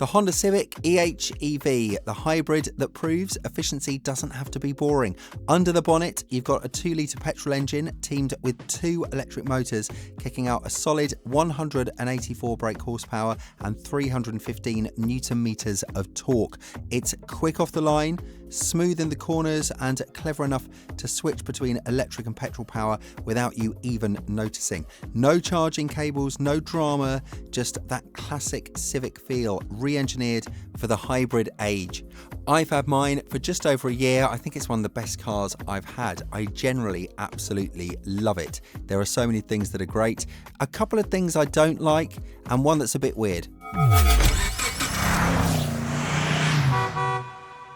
The Honda Civic HEV, the hybrid that proves efficiency doesn't have to be boring. Under the bonnet, you've got a 2-litre petrol engine teamed with 2 electric motors, kicking out a solid 184 brake horsepower and 315 newton meters of torque. It's quick off the line, smooth in the corners, and clever enough to switch between electric and petrol power without you even noticing. No charging cables, no drama, just that classic Civic feel, re-engineered for the hybrid age. I've had mine for just over a year. I think it's one of the best cars I've had. I generally absolutely love it. There are so many things that are great, a couple of things I don't like, and one that's a bit weird.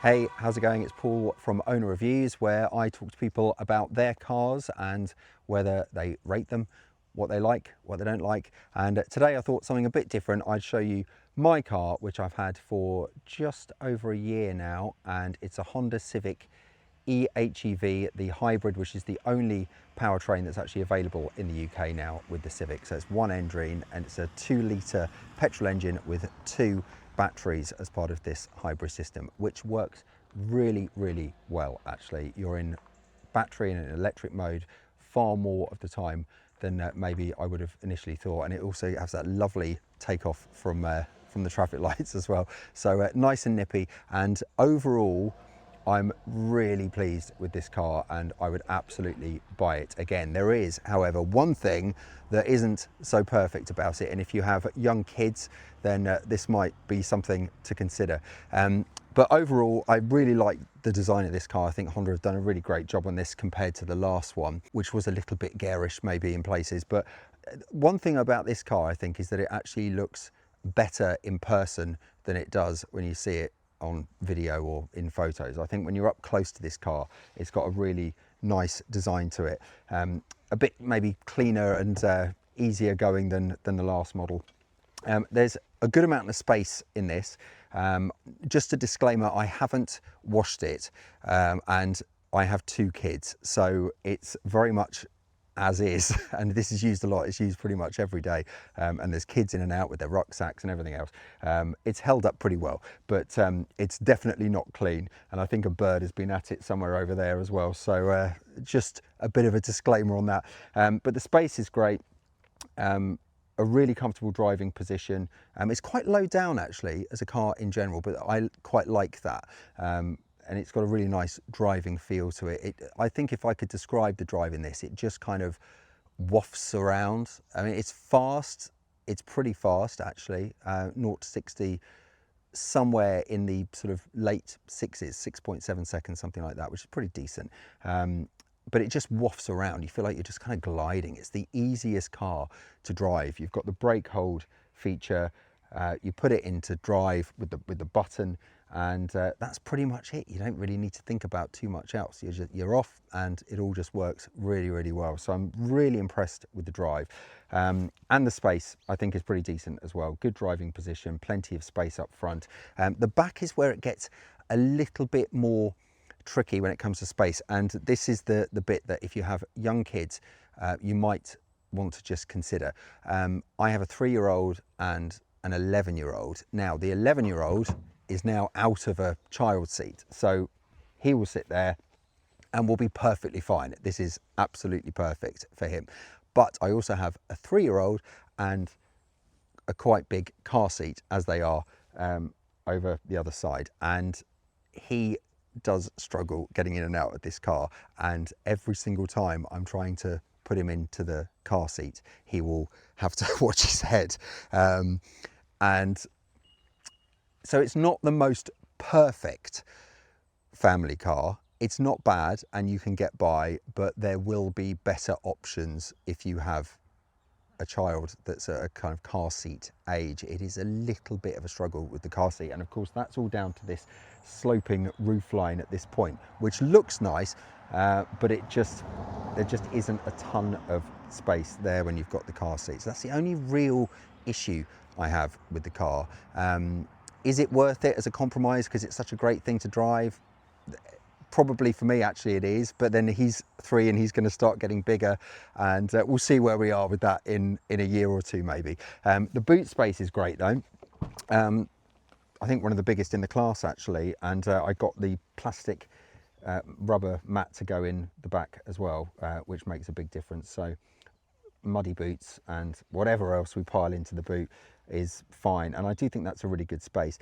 Hey, how's it going? It's Paul from Owner Reviews, where I talk to people about their cars and whether they rate them, what they like, what they don't like. And today I thought something a bit different. I'd show you my car, which I've had for just over a year now, and it's a Honda Civic HEV, the hybrid, which is the only powertrain that's actually available in the UK now with the Civic. So it's one engine and it's a 2-litre petrol engine with 2 batteries as part of this hybrid system, which works really, really well actually. You're in battery and electric mode far more of the time than maybe I would have initially thought, and it also has that lovely takeoff from the traffic lights as well. So nice and nippy, and overall I'm really pleased with this car and I would absolutely buy it again. There is, however, one thing that isn't so perfect about it, and if you have young kids, then this might be something to consider. But overall, I really like the design of this car. I think Honda have done a really great job on this compared to the last one, which was a little bit garish maybe in places. But one thing about this car, I think, is that it actually looks better in person than it does when you see it on video or in photos. I think when you're up close to this car, it's got a really nice design to it. A bit maybe cleaner and easier going than the last model. There's a good amount of space in this. Just a disclaimer, I haven't washed it and I have 2 kids, so it's very much as is, and this is used a lot. It's used pretty much every day, and there's kids in and out with their rucksacks and everything else. It's held up pretty well, but it's definitely not clean, and I think a bird has been at it somewhere over there as well, so just a bit of a disclaimer on that. But the space is great. A really comfortable driving position. It's quite low down actually as a car in general, but I quite like that. And it's got a really nice driving feel to it. I think if I could describe the drive in this, it just kind of wafts around. I mean, it's fast. It's pretty fast actually. 0 to 60 somewhere in the sort of late 6s, 6.7 seconds, something like that, which is pretty decent. But it just wafts around. You feel like you're just kind of gliding. It's the easiest car to drive. You've got the brake hold feature. You put it into drive with the button, and that's pretty much it. You don't really need to think about too much else. You're off and it all just works really, really well. So I'm really impressed with the drive. And the space I think is pretty decent as well. Good driving position, plenty of space up front. The back is where it gets a little bit more tricky when it comes to space, and this is the bit that if you have young kids you might want to just consider. I have a 3-year-old and an 11-year-old. Now the 11-year-old is now out of a child seat, so he will sit there and will be perfectly fine. This is absolutely perfect for him. But I also have a 3-year-old and a quite big car seat, as they are over the other side, and he does struggle getting in and out of this car, and every single time I'm trying to put him into the car seat, he will have to watch his head. And so it's not the most perfect family car. It's not bad and you can get by, but there will be better options if you have a child that's at a kind of car seat age. It is a little bit of a struggle with the car seat, and of course that's all down to this sloping roof line at this point, which looks nice, but there just isn't a ton of space there when you've got the car seat. So that's the only real issue I have with the car. Is it worth it as a compromise because it's such a great thing to drive? Probably for me, actually, it is, but then he's 3 and he's going to start getting bigger, and we'll see where we are with that in a year or two, maybe. The boot space is great though. I think one of the biggest in the class actually, and I got the plastic rubber mat to go in the back as well, which makes a big difference. So muddy boots and whatever else we pile into the boot is fine, and I do think that's a really good space.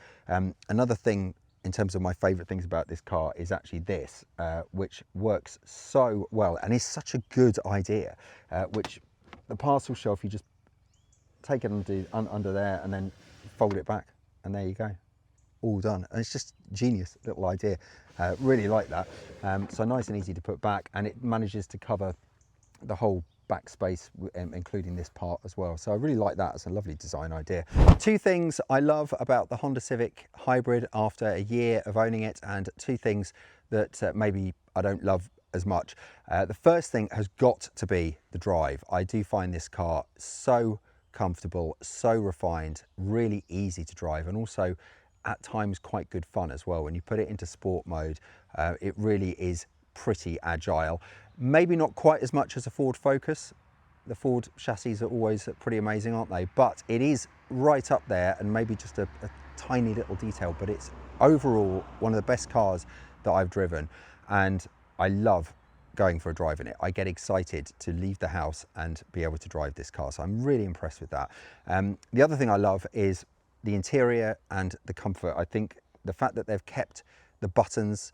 Another thing in terms of my favorite things about this car is actually this, which works so well and is such a good idea, which the parcel shelf, you just take it under there and then fold it back, and there you go, all done. And it's just genius little idea. Really like that. So nice and easy to put back, and it manages to cover the whole back space, including this part as well. So I really like that. It's a lovely design idea. Two things I love about the Honda Civic Hybrid after a year of owning it, and two things that maybe I don't love as much. The first thing has got to be the drive. I do find this car so comfortable, so refined, really easy to drive, and also at times quite good fun as well. When you put it into sport mode, it really is pretty agile. Maybe not quite as much as a Ford Focus. The Ford chassis are always pretty amazing, aren't they? But it is right up there, and maybe just a tiny little detail, but it's overall one of the best cars that I've driven, and I love going for a drive in it. I get excited to leave the house and be able to drive this car, so I'm really impressed with that. The other thing I love is the interior and the comfort. I think the fact that they've kept the buttons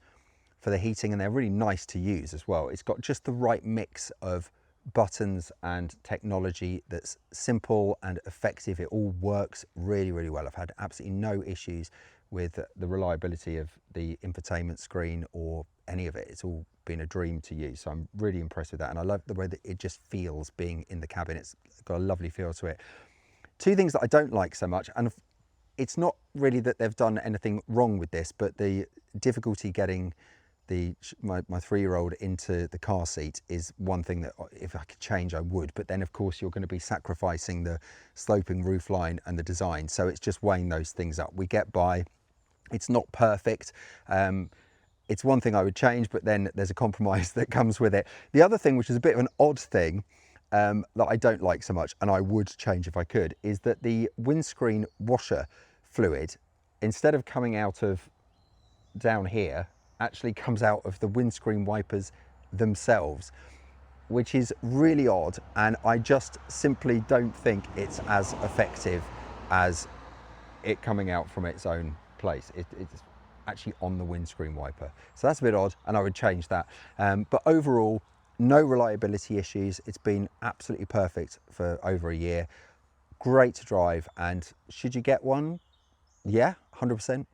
for the heating, and they're really nice to use as well. It's got just the right mix of buttons and technology that's simple and effective. It all works really, really well. I've had absolutely no issues with the reliability of the infotainment screen or any of it. It's all been a dream to use. So I'm really impressed with that. And I love the way that it just feels being in the cabin. It's got a lovely feel to it. Two things that I don't like so much, and it's not really that they've done anything wrong with this, but the difficulty getting my 3-year-old into the car seat is one thing that if I could change, I would. But then of course you're going to be sacrificing the sloping roof line and the design. So it's just weighing those things up. We get by. It's not perfect. It's one thing I would change, but then there's a compromise that comes with it. The other thing, which is a bit of an odd thing, that I don't like so much, and I would change if I could, is that the windscreen washer fluid, instead of coming out of down here, actually comes out of the windscreen wipers themselves, which is really odd, and I just simply don't think it's as effective as it coming out from its own place. It's actually on the windscreen wiper, so that's a bit odd, and I would change that. But overall, no reliability issues. It's been absolutely perfect for over a year. Great to drive, and should you get one? Yeah, 100%.